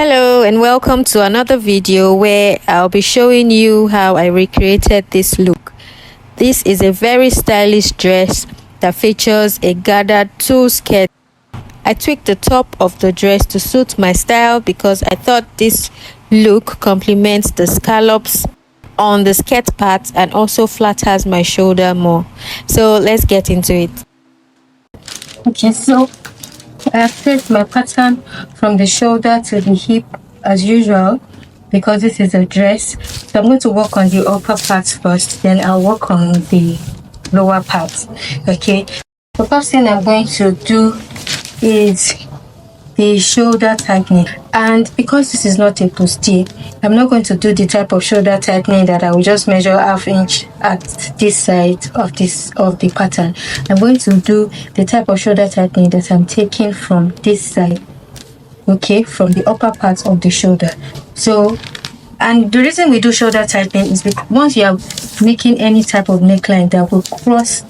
Hello and welcome to another video where I'll be showing you how I recreated this look. This is a very stylish dress that features a gathered tulle skirt. I tweaked the top of the dress to suit my style because I thought this look complements the scallops on the skirt part and also flatters my shoulder more. So let's get into it. Okay, so I have placed my pattern from the shoulder to the hip as usual because this is a dress. So I'm going to work on the upper part first, then I'll work on the lower part. Okay, the first thing I'm going to do is the shoulder tightening, and because this is not a bustier, I'm not going to do the type of shoulder tightening that I will just measure ½ inch at this side of the pattern. I'm going to do the type of shoulder tightening that I'm taking from this side, okay, from the upper part of the shoulder. So, and the reason we do shoulder tightening is because once you are making any type of neckline that will cross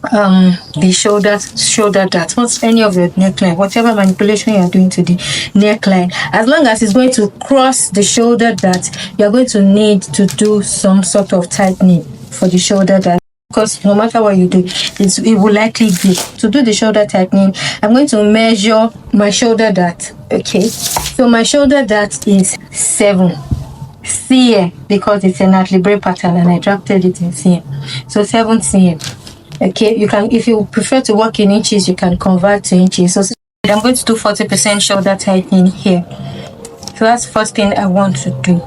the shoulder dart, what's any of your neckline, whatever manipulation you are doing to the neckline, as long as it's going to cross the shoulder dart, you are going to need to do some sort of tightening for the shoulder dart, because no matter what you do, it will likely be. To do the shoulder tightening, I'm going to measure my shoulder dart. Okay, so my shoulder dart is 7 cm because it's a Natalie Bray pattern and I drafted it in cm, so 7 cm. Okay, you can, if you prefer to work in inches, you can convert to inches. So I'm going to do 40% shoulder tightening here. So that's the first thing I want to do.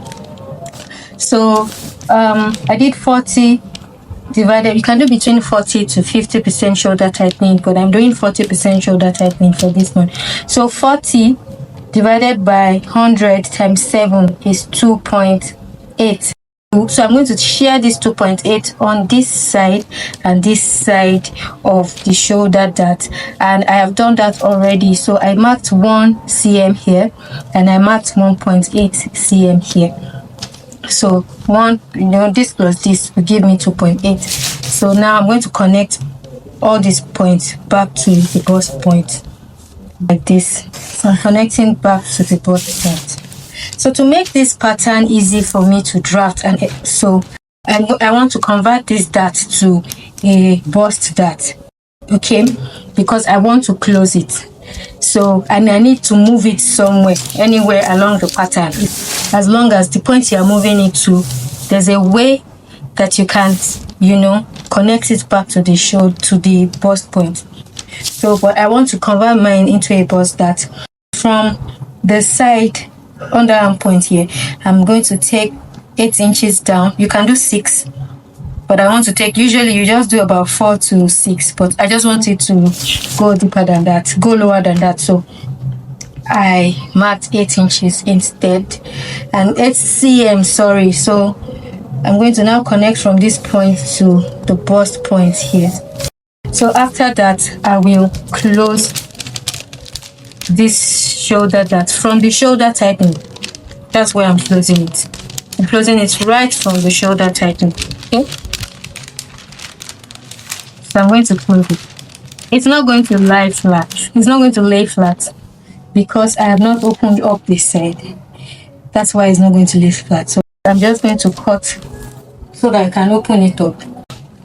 So I did 40 divided, you can do between 40 to 50% shoulder tightening, but I'm doing 40% shoulder tightening for this one. So 40 divided by 100 times 7 is 2.8. So I'm going to share this 2.8 on this side and this side of the shoulder dart, and I have done that already. So I marked 1 cm here and I marked 1.8 cm here. So this plus this will give me 2.8. so now I'm going to connect all these points back to the bust point like this. So I'm connecting back to the bust point. So to make this pattern easy for me to draft, and so I want to convert this dart to a bust dart, okay, because I want to close it. So, and I need to move it somewhere, anywhere along the pattern. As long as the point you are moving it to, there's a way that you can, connect it back to the to the bust point. So, but I want to convert mine into a bust dart. From the side underarm point here, I'm going to take 8 inches down. You can do 6, but I want to take, usually you just do about 4 to 6, but I just want it to go deeper than that, go lower than that. So I marked 8 inches instead, and 8 cm, sorry. So I'm going to now connect from this point to the bust point here. So after that, I will close this shoulder dart from the shoulder tightening. That's where I'm closing it. I'm closing it right from the shoulder tightening. Okay, so I'm going to close it. It's not going to lie flat. It's not going to lay flat because I have not opened up this side. That's why it's not going to lay flat. So I'm just going to cut so that I can open it up.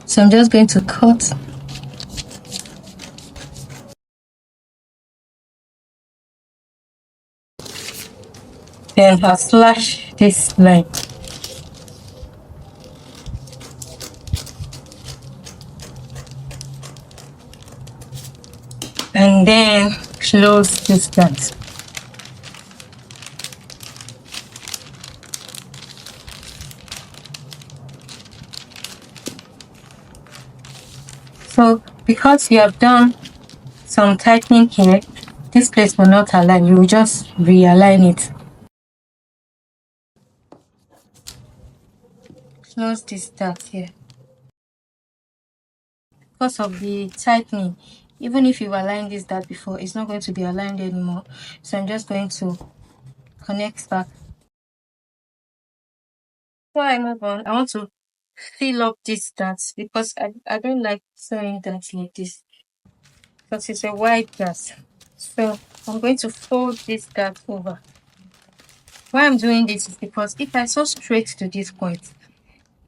So I'm just going to cut. Then I'll slash this line. And then close this dart. So because you have done some tightening here, this place will not align. You will just realign it. Close this dart here. Because of the tightening, even if you've aligned this dart before, it's not going to be aligned anymore. So I'm just going to connect back. Before I move on, I want to fill up this dart because I don't like sewing darts like this because it's a wide dart. So I'm going to fold this dart over Why I'm doing this is because if I sew straight to this point,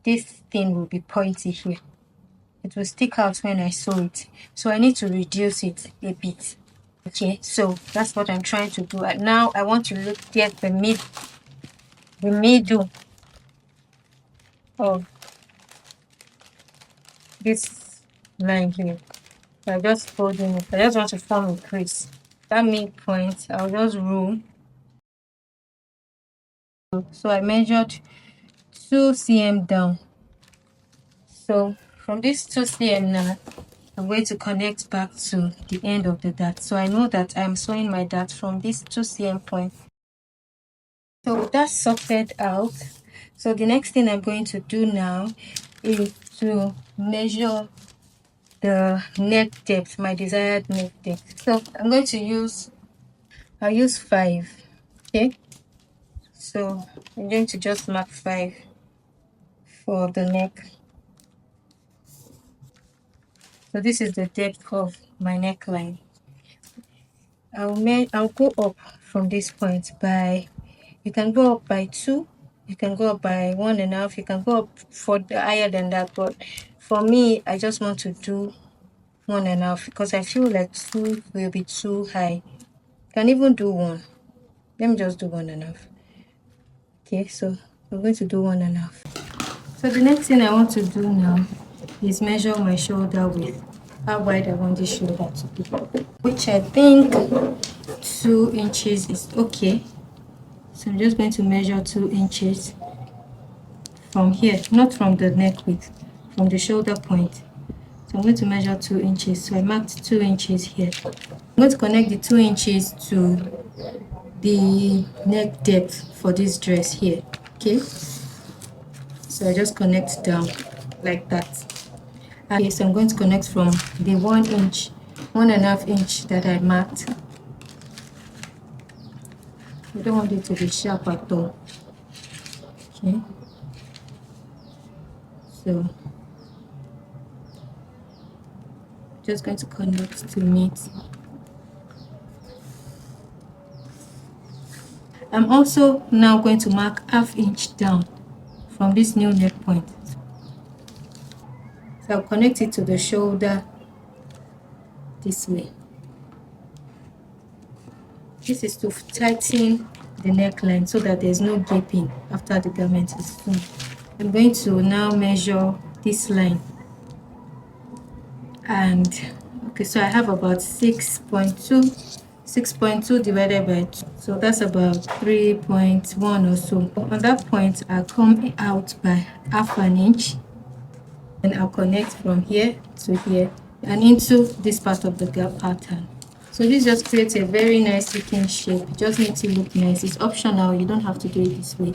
this thing will be pointy here. It will stick out when I sew it. So I need to reduce it a bit. Okay, so that's what I'm trying to do. And now I want to get the middle of this line here. I just folding it. I just want to form a crease. That midpoint, I'll just rule. So I measured 2 cm down. So from this 2 cm now, I'm going to connect back to the end of the dart. So I know that I'm sewing my dart from this 2 cm point. So that's sorted out. So the next thing I'm going to do now is to measure the neck depth, my desired neck depth. So I'm going to I'll use 5. Okay, so I'm going to just mark 5 for the neck. So this is the depth of my neckline. I'll go up from this point by, you can go up by 2, you can go up by 1.5, you can go up for higher than that, but for me I just want to do 1.5 because I feel like 2 will be too high. You can even do 1. Let me just do 1.5. Okay, so I'm going to do 1.5. So the next thing I want to do now is measure my shoulder width, how wide I want this shoulder to be, which I think 2 inches is okay. So I'm just going to measure 2 inches from here, not from the neck width, from the shoulder point. So I'm going to measure 2 inches. So I marked 2 inches here. I'm going to connect the 2 inches to the neck depth for this dress here. Okay, so I just connect down like that. Okay, so I'm going to connect from the 1.5 inch that I marked. I don't want it to be sharp at all. Okay, so just going to connect to meet. I'm also now going to mark 1/2 inch down from this new neck point. So I'll connect it to the shoulder this way. This is to tighten the neckline so that there's no gaping after the garment is sewn. I'm going to now measure this line, and okay, so I have about 6.2 divided by 2, so that's about 3.1 or so. On that point I'll come out by 1/2 inch, and I'll connect from here to here and into this part of the gap pattern. So this just creates a very nice looking shape. It just makes it look nice. It's optional, you don't have to do it this way,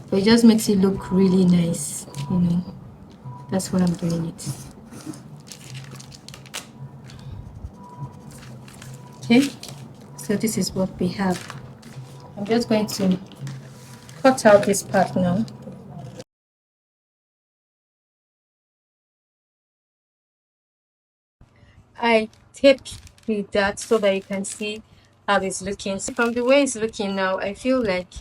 but it just makes it look really nice, you know. That's why I'm doing it. Okay, so this is what we have. I'm just going to cut out this part now. I taped with that so that you can see how it's looking. So from the way it's looking now, I feel like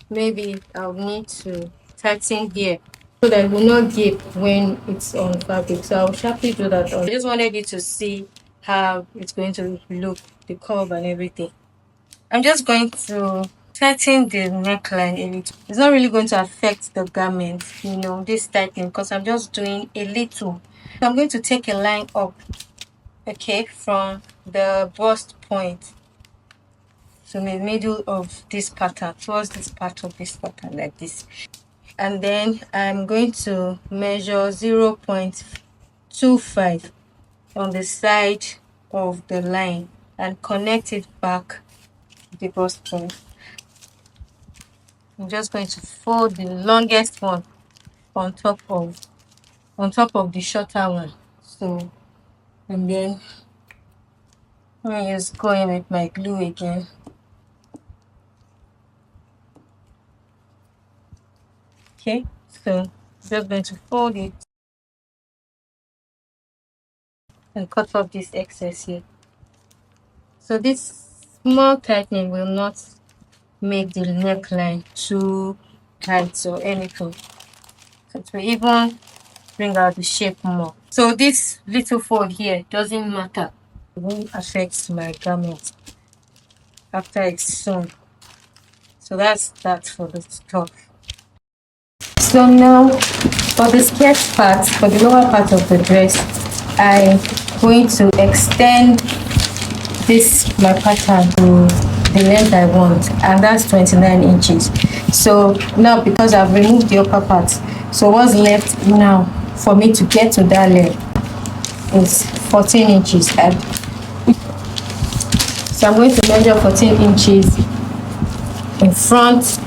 maybe I'll need to tighten here so that it will not gape when it's on fabric. So I'll sharply do that. I just wanted you to see how it's going to look, the curve and everything. I'm just going to tighten the neckline a little. It's not really going to affect the garment, you know, this tightening, because I'm just doing a little. So I'm going to take a line up, okay, from the bust point to the middle of this pattern, towards this part of this pattern, like this. And then I'm going to measure 0.25 on the side of the line and connect it back to the bust point. I'm just going to fold the longest one on top of the shorter one. So, and then I'm just going with my glue again. Okay, so just going to fold it and cut off this excess here. So this small tightening will not make the neckline too tight or anything. So it will even bring out the shape more. So this little fold here doesn't matter. It won't affect my garment after it's sewn. So that's that for the top. So now for the skirt part, for the lower part of the dress, I'm going to extend this my pattern to the length I want, and that's 29 inches. So now because I've removed the upper part, so what's left now for me to get to that length is 14 inches. So I'm going to measure 14 inches in front,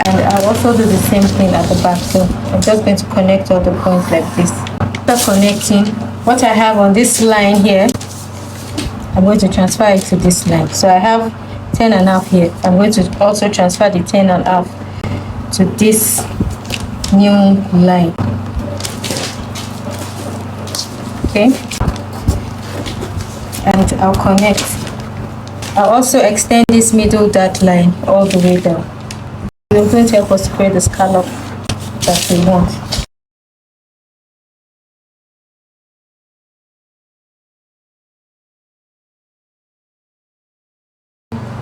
and I'll also do the same thing at the back. So I'm just going to connect all the points like this. After connecting, what I have on this line here, I'm going to transfer it to this line. So I have 10.5 here. I'm going to also transfer the 10.5 to this new line. Okay, and I'll connect. I'll also extend this middle dart line all the way down. It's going to help us to create the scallop that we want.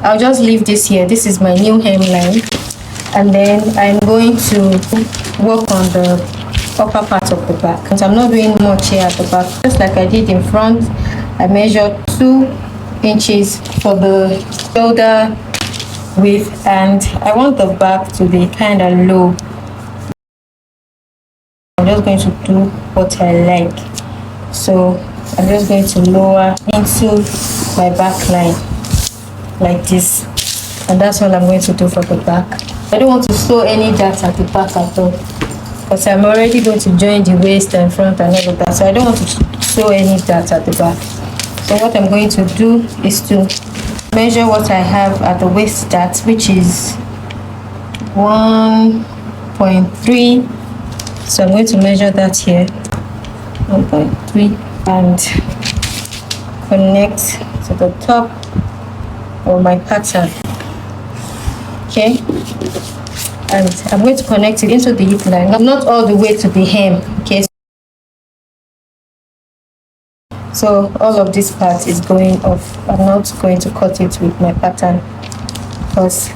I'll just leave this here. This is my new hemline, and then I'm going to work on the upper part of the back. And I'm not doing much here at the back, just like I did in front. I measured 2 inches for the shoulder width, and I want the back to be kind of low. I'm just going to do what I like. So I'm just going to lower into my back line like this, and that's all I'm going to do for the back. I don't want to sew any dart at the back at all, because I'm already going to join the waist and front and all of that, so I don't want to sew any dart at the back. So what I'm going to do is to measure what I have at the waist dart, which is 1.3. So I'm going to measure that here, 1.3, and connect to the top of my pattern. Okay, and I'm going to connect it into the hip line, not all the way to the hem. Okay, so all of this part is going off. I'm not going to cut it with my pattern because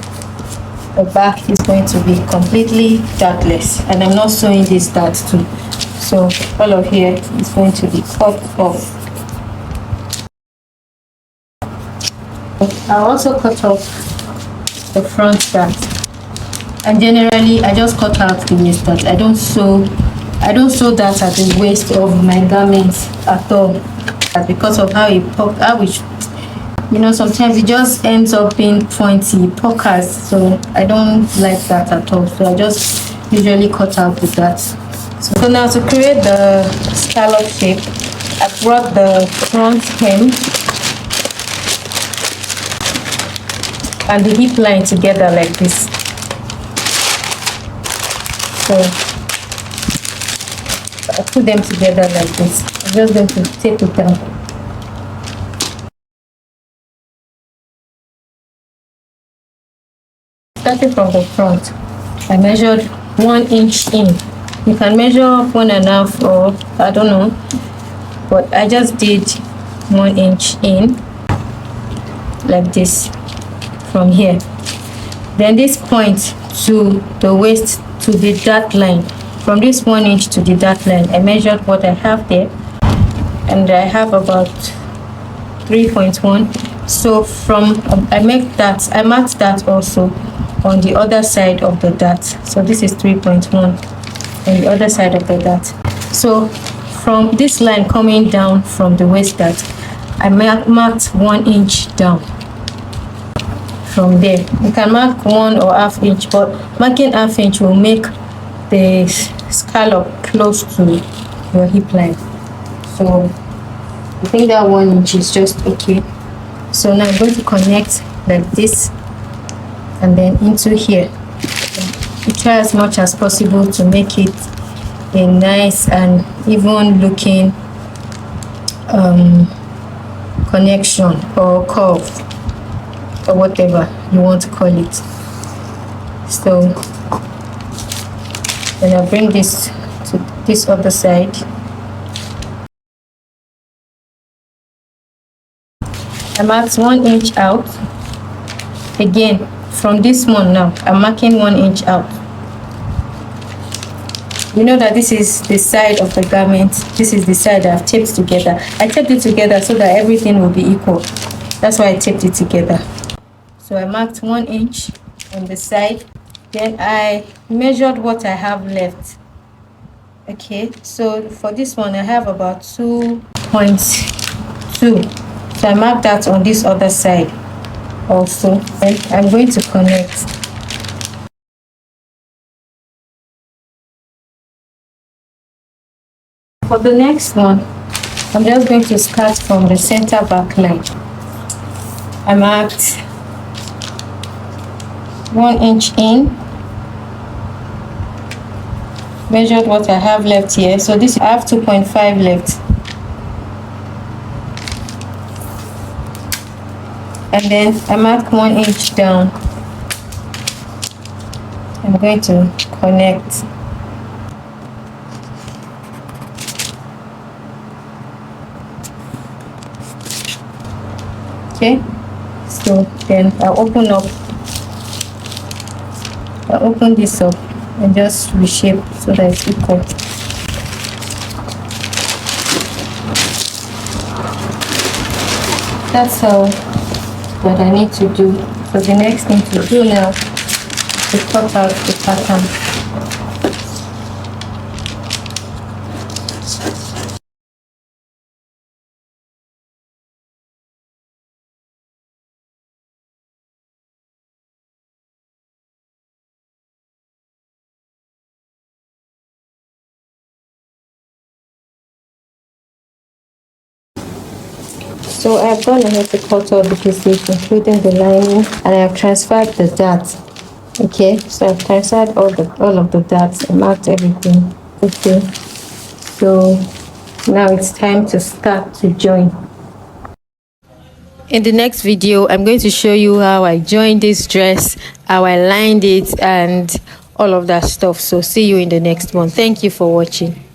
the back is going to be completely dartless, and I'm not sewing this dart too. So all of here is going to be cut off. I'll also cut off the front dart, and generally I just cut out the waist dart. I don't sew that at the waist of my garments at all, because of how it sometimes it just ends up being pointy, pokers. So I don't like that at all. So I just usually cut out the dart. So now to create the scallop shape, I brought the front hem and the hip line together like this. So I put them together like this. I'm just going to tape it down. Starting from the front, I measured 1 inch in. You can measure 1.5, or I don't know, but I just did 1 inch in like this from here. Then this point to the waist, to the dart line, from this 1 inch to the dart line, I measured what I have there, and I have about 3.1. So from I marked that also on the other side of the dart. So this is 3.1 on the other side of the dart. So from this line coming down from the waist dart, I marked 1 inch down. From there, you can mark 1 or ½ inch, but marking ½ inch will make the scallop close to your hip line. So I think that 1 inch is just okay. So now I'm going to connect like this and then into here. You try as much as possible to make it a nice and even looking connection or curve, or whatever you want to call it. So then I'll bring this to this other side. I marked 1 inch out. Again, from this one now, I'm marking 1 inch out. You know that this is the side of the garment. This is the side I've taped together. I taped it together so that everything will be equal. That's why I taped it together. So I marked 1 inch on the side. Then I measured what I have left. Okay, so for this one I have about 2.2. So I marked that on this other side also. And I'm going to connect. For the next one, I'm just going to start from the center back line. I marked 1 inch in, measured what I have left here. So this I have 2.5 left. And then I mark 1 inch down. I'm going to connect. Okay, so then I'll open this up and just reshape so that it's equal. That's all what I need to do. So the next thing to do now is cut out the pattern. So I've gone ahead to cut all the pieces, including the lining, and I've transferred the darts. Okay, so I've transferred all of the darts and marked everything. Okay, so now it's time to start to join. In the next video, I'm going to show you how I joined this dress, how I lined it, and all of that stuff. So see you in the next one. Thank you for watching.